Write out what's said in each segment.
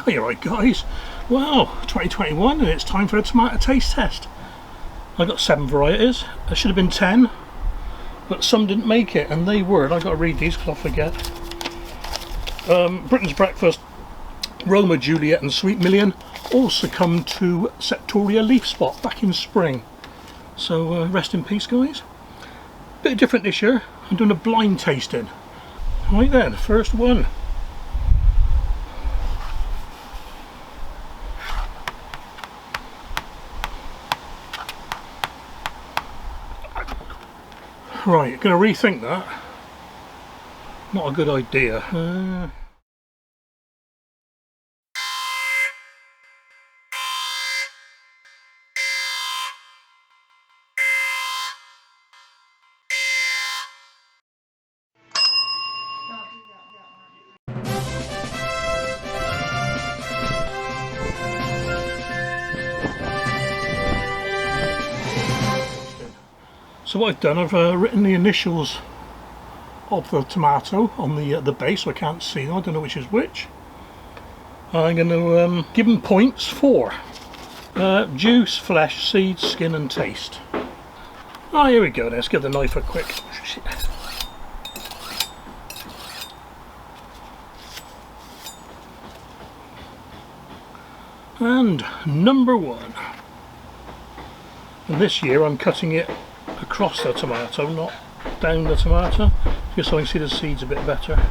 You're right guys, well 2021 and it's time for a tomato taste test. I got 7 varieties, there should have been 10 but some didn't make it and they were, and I got to read these because I'll forget. Britain's Breakfast, Roma Juliet and Sweet Million all succumbed to Septoria leaf spot back in spring, so rest in peace guys. Bit different this year, I'm doing a blind tasting. Right then, first one. Right, going to rethink that. Not a good idea. So what I've done, I've written the initials of the tomato on the base, so I can't see them. I don't know which is which. I'm going to give them points for juice, flesh, seeds, skin and taste. Oh, here we go. Let's give the knife a quick. And number 1. And this year I'm cutting it across the tomato, not down the tomato, just so I can see the seeds a bit better.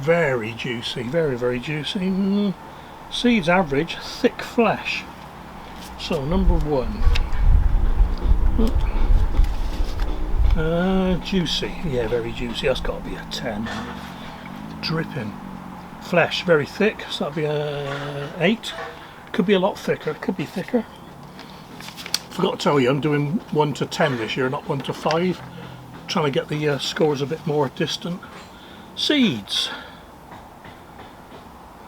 Very juicy, very juicy. Seeds average, thick flesh. So number 1. Juicy, yeah, very juicy. That's got to be a 10. Dripping. Flesh very thick, so that'll be a 8. Could be a lot thicker, could be thicker. Forgot to tell you, I'm doing 1 to 10 this year, not 1 to 5. Trying to get the scores a bit more distant. Seeds.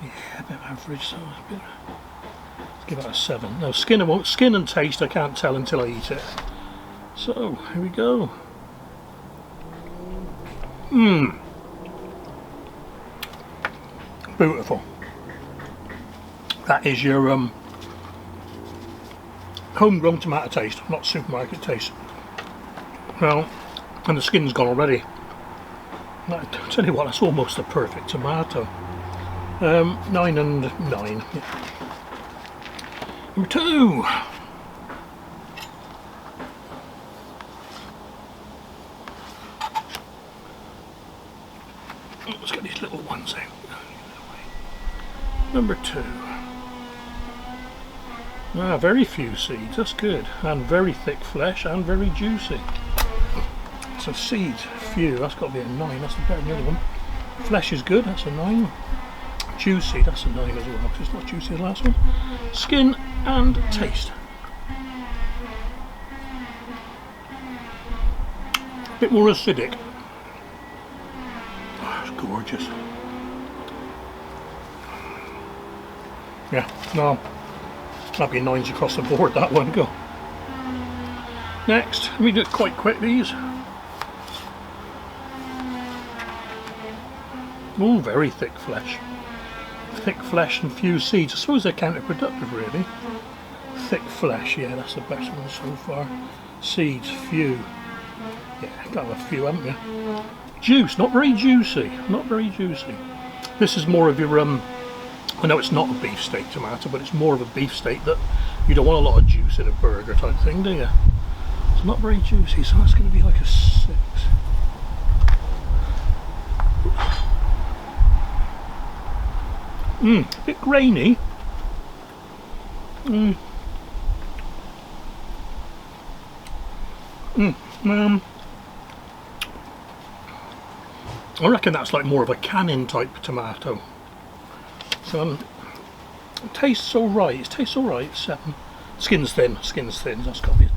Yeah, a bit average, so let's give it a 7. No, skin and taste I can't tell until I eat it. So, here we go. Beautiful. That is your homegrown tomato taste, not supermarket taste. Well, and the skin's gone already. I tell you what, that's almost a perfect tomato. 9 and 9. Yeah. Number 2. Let's get these little ones out. Number 2. Very few seeds, that's good. And very thick flesh and very juicy. So seeds, few, that's got to be a 9, that's better than the other one. Flesh is good, that's a 9. Juicy, that's a 9 as well, because it's not juicy as the last one. Skin and taste. A bit more acidic. Oh, it's gorgeous. Yeah, no, that'd be 9s across the board, that one. Go. Next, let me do it quite quick, these. Oh, very thick flesh. Thick flesh and few seeds. I suppose they're counterproductive, really. Thick flesh, yeah, that's the best one so far. Seeds, few. Yeah, got a few, haven't you? Juice, not very juicy. Not very juicy. This is more of your I know it's not a beefsteak tomato, but it's more of a beefsteak that you don't want a lot of juice in a burger type thing, do you? It's not very juicy, so that's going to be like a 6. A bit grainy. I reckon that's like more of a canning type tomato. So it tastes alright, it tastes alright, 7. Skin's thin, that's got to be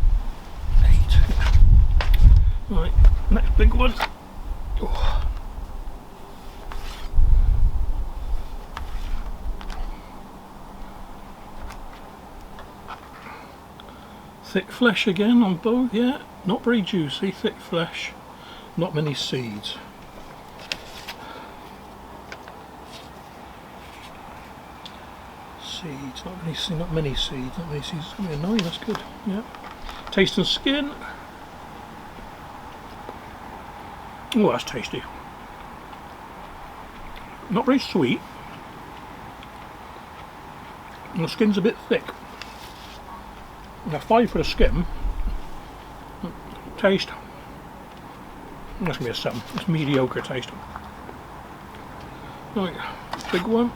8. Right, next big one. Oh. Thick flesh again on both, yeah. Not very juicy, thick flesh. Not many seeds. Seeds, not many seeds, not many seeds. It's going to be a 9, that's good. Yeah. Taste and skin. Oh, that's tasty. Not very sweet. And the skin's a bit thick. Now 5 for the skin. Taste. That's going to be a 7. It's mediocre taste. Right, big one.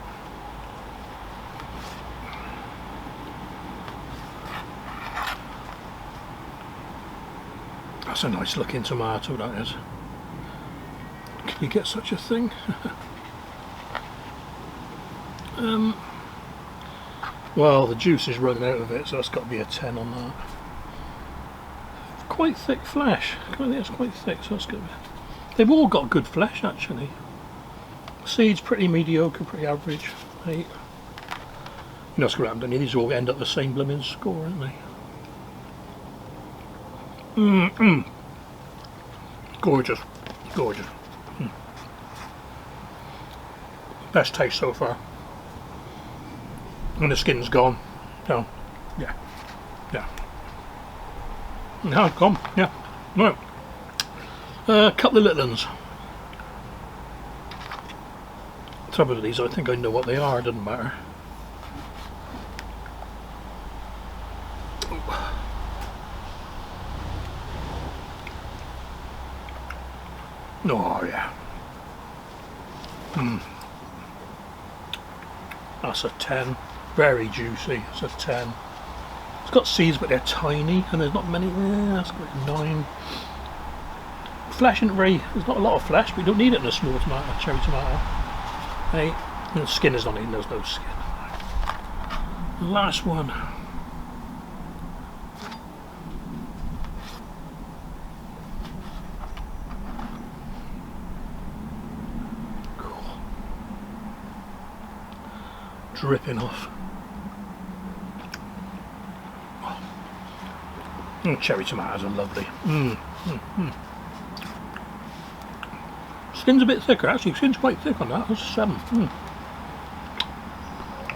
That's a nice looking tomato, that is. Can you get such a thing? Well, the juice is running out of it, so that's got to be a 10 on that. Quite thick flesh. I think it's quite thick, so that's good. They've all got good flesh, actually. Seeds pretty mediocre, pretty average. 8. You know what's going to happen, don't you? These all end up the same blooming score, aren't they? Gorgeous, gorgeous. Best taste so far. And the skin's gone. Oh, yeah, yeah. Now it's gone. Yeah. Right. A couple of little ones. Trouble with these, I think I know what they are. Doesn't matter. Oh yeah. That's a 10. Very juicy. It's a 10. It's got seeds, but they're tiny, and there's not many. Yeah, that's got a 9. Flesh isn't very. There's not a lot of flesh, but you don't need it in a small tomato, cherry tomato. 8. And the skin is not eaten. There's no skin. The last one. Dripping off. Cherry tomatoes are lovely. Skin's a bit thicker, actually. Skin's quite thick on that. That's a 7.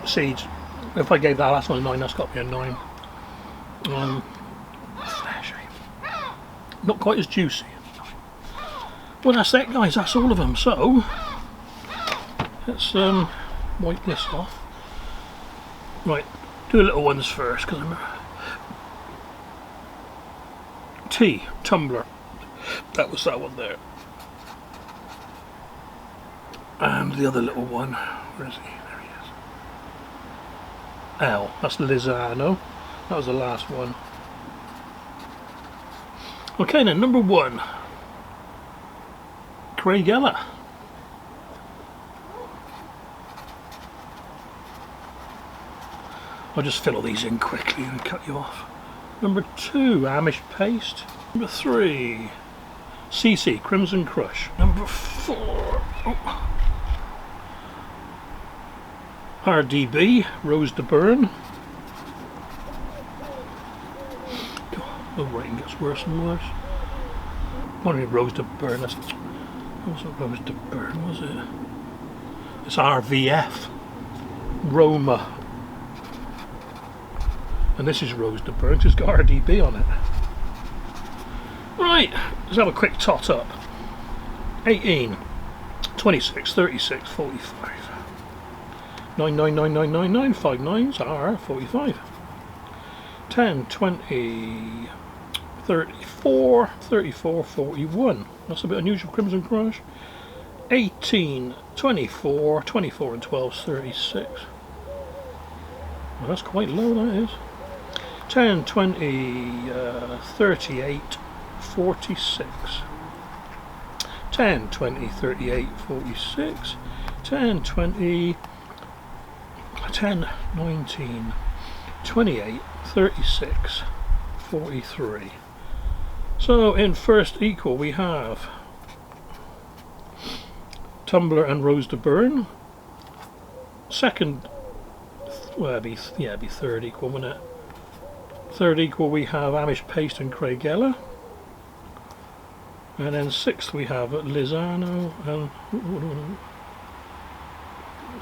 Seeds. If I gave that last one a 9, that's got to be a 9. Flesh. Not quite as juicy. Well, that's it, guys. That's all of them. So let's wipe this off. Right, do the little ones first, because I'm tumbler. That was that one there. And the other little one, where is he? There he is. L, that's Lizano. That was the last one. Okay then, number 1. Craigella. I'll just fill all these in quickly and cut you off. Number 2, Amish Paste. Number 3, CC, Crimson Crush. Number 4, RDB, Rose de Burn. The writing gets worse and worse. Only Rose de Burn, that's... What Rose de Burn, was it? It's RVF. Roma. And this is Rose de Burn, it's got RDB on it. Right, let's have a quick tot up. 18, 26, 36, 45. 999999, 5 9s are 45. 10, 20, 34, 34, 41. That's a bit unusual, Crimson Crush. 18, 24, 24 and 12 is 36. Well, that's quite low, that is. 10, 20, 38, 46. 10, 20, 38, 46. 10, 20, 10, 19, 28, 36, 43. So in first equal we have Tumbler and Rose de Burn. Second, well, it'd be third equal, wouldn't it? Third equal we have Amish Paste and Craigella. And then sixth we have Lizano and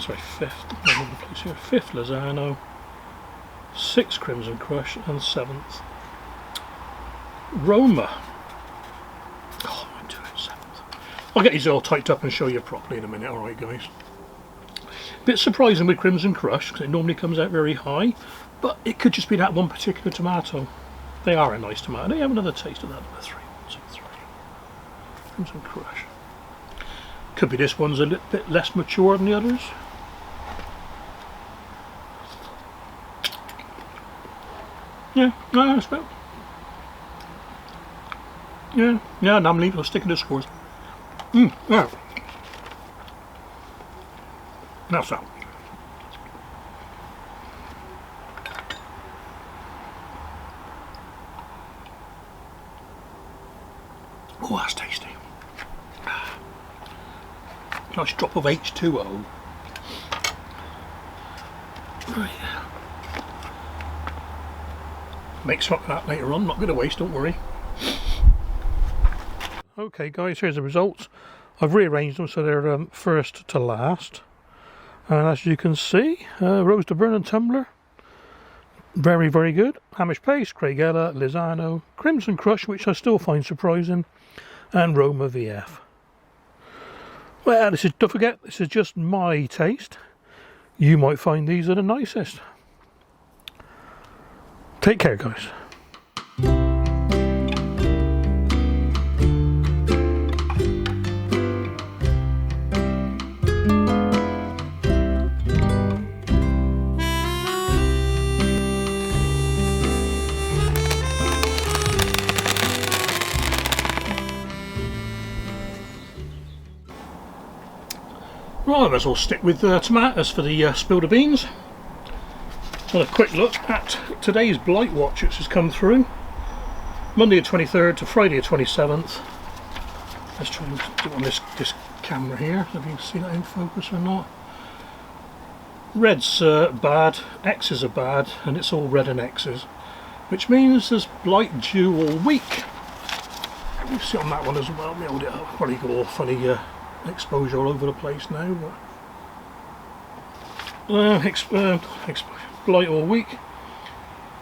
sorry, fifth place here. Fifth Lizano, sixth Crimson Crush, and seventh Roma. Oh, I'm doing seventh. I'll get these all typed up and show you properly in a minute. Alright guys. Bit surprising with Crimson Crush because it normally comes out very high, but it could just be that one particular tomato. They are a nice tomato. They have another taste of that number 3. 1, 2, 3. Crimson Crush. Could be this one's a little bit less mature than the others. Yeah, no, that's about. Yeah, I'm leaving. I'll stick to the scores. Yeah. That's that. Oh, that's tasty. Nice drop of H2O. Right. Make some of that later on, not going to waste, don't worry. Okay guys, here's the results. I've rearranged them so they're first to last. And as you can see, Rose to Burn and Tumbler, very, very good. Amish Paste, Craigella, Lizano, Crimson Crush, which I still find surprising, and Roma VF. Well, don't forget, this is just my taste. You might find these are the nicest. Take care, guys. Right, let's all stick with tomatoes for the spill the beans. So a quick look at today's blight watch which has come through. Monday the 23rd to Friday the 27th. Let's try and do it on this camera here, if you can see that in focus or not. Red's bad, X's are bad, and it's all red and X's, which means there's blight due all week. You see on that one as well, let me hold it up, probably got all funny exposure all over the place now, but blight all week.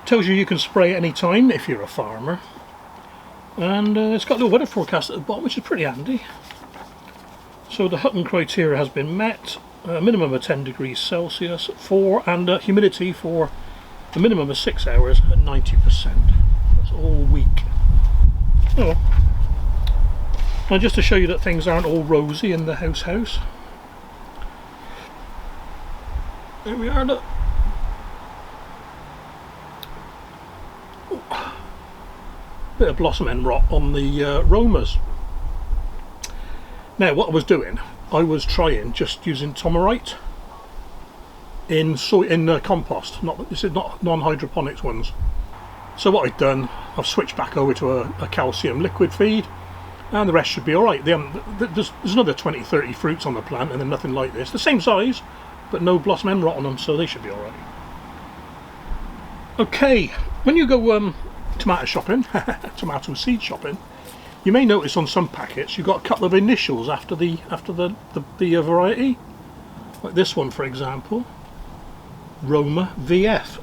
Tells you can spray at any time if you're a farmer, and it's got a little weather forecast at the bottom, which is pretty handy. So the Hutton criteria has been met, a minimum of 10 degrees Celsius and humidity for a minimum of 6 hours at 90%. That's all week. Oh. And just to show you that things aren't all rosy in the house. There we are, look. Bit of blossom end rot on the Romas. Now what I was doing, I was trying just using Tomerite in compost. This is not non-hydroponics ones. So what I've done, I've switched back over to a calcium liquid feed, and the rest should be alright. There's another 20-30 fruits on the plant, and they're nothing like this. The same size, but no blossom end rot on them, so they should be alright. Okay, when you go tomato shopping, tomato seed shopping, you may notice on some packets you've got a couple of initials after the variety. Like this one, for example, Roma VF.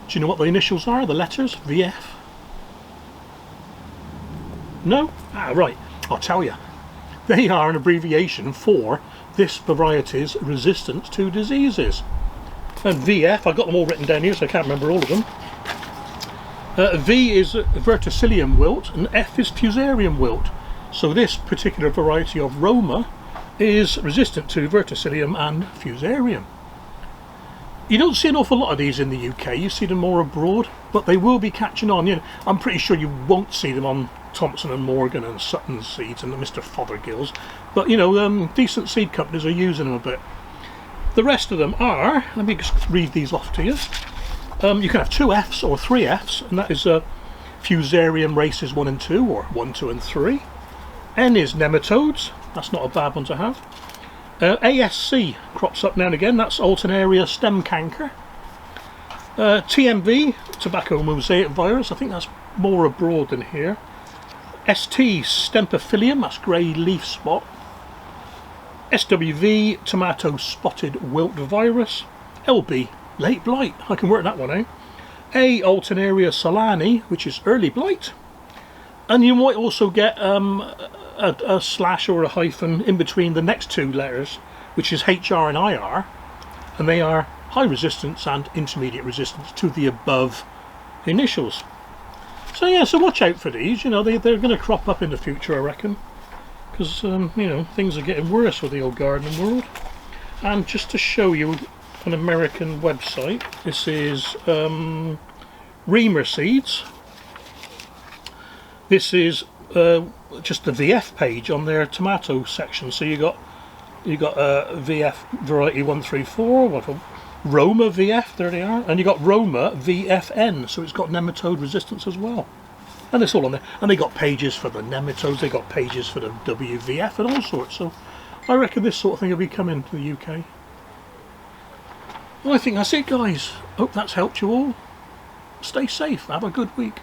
Do you know what the initials are? The letters VF? No? Ah, right. I'll tell you. They are an abbreviation for this variety's resistance to diseases. And VF, I've got them all written down here, so I can't remember all of them. V is Verticillium Wilt, and F is Fusarium Wilt. So this particular variety of Roma is resistant to Verticillium and Fusarium. You don't see an awful lot of these in the UK, you see them more abroad, but they will be catching on. You know, I'm pretty sure you won't see them on Thompson and Morgan and Sutton seeds and Mr. Fothergill's, but you know, decent seed companies are using them a bit. The rest of them are, let me just read these off to you. You can have 2 Fs or 3 Fs, and that is Fusarium races 1 and 2, or 1, 2 and 3. N is Nematodes, that's not a bad one to have. ASC crops up now and again, that's Alternaria stem canker. TMV, tobacco mosaic virus. I think that's more abroad than here. ST Stemphylium, that's grey leaf spot. SWV tomato spotted wilt virus. LB late blight, I can work that one out. A Alternaria Solani, which is early blight. And you might also get a slash or a hyphen in between the next two letters, which is HR and IR, and they are high resistance and intermediate resistance to the above initials. So yeah, so watch out for these. You know, they're going to crop up in the future, I reckon, because you know, things are getting worse with the old gardening world. And just to show you an American website, this is Reamer Seeds. This is just the VF page on their tomato section. So you got VF variety 134, what Roma VF, there they are, and you got Roma VFN, so it's got nematode resistance as well. And it's all on there. And they got pages for the nematodes, they got pages for the WVF and all sorts. So I reckon this sort of thing will be coming to the UK. Well, I think that's it, guys. Hope that's helped you all. Stay safe. Have a good week.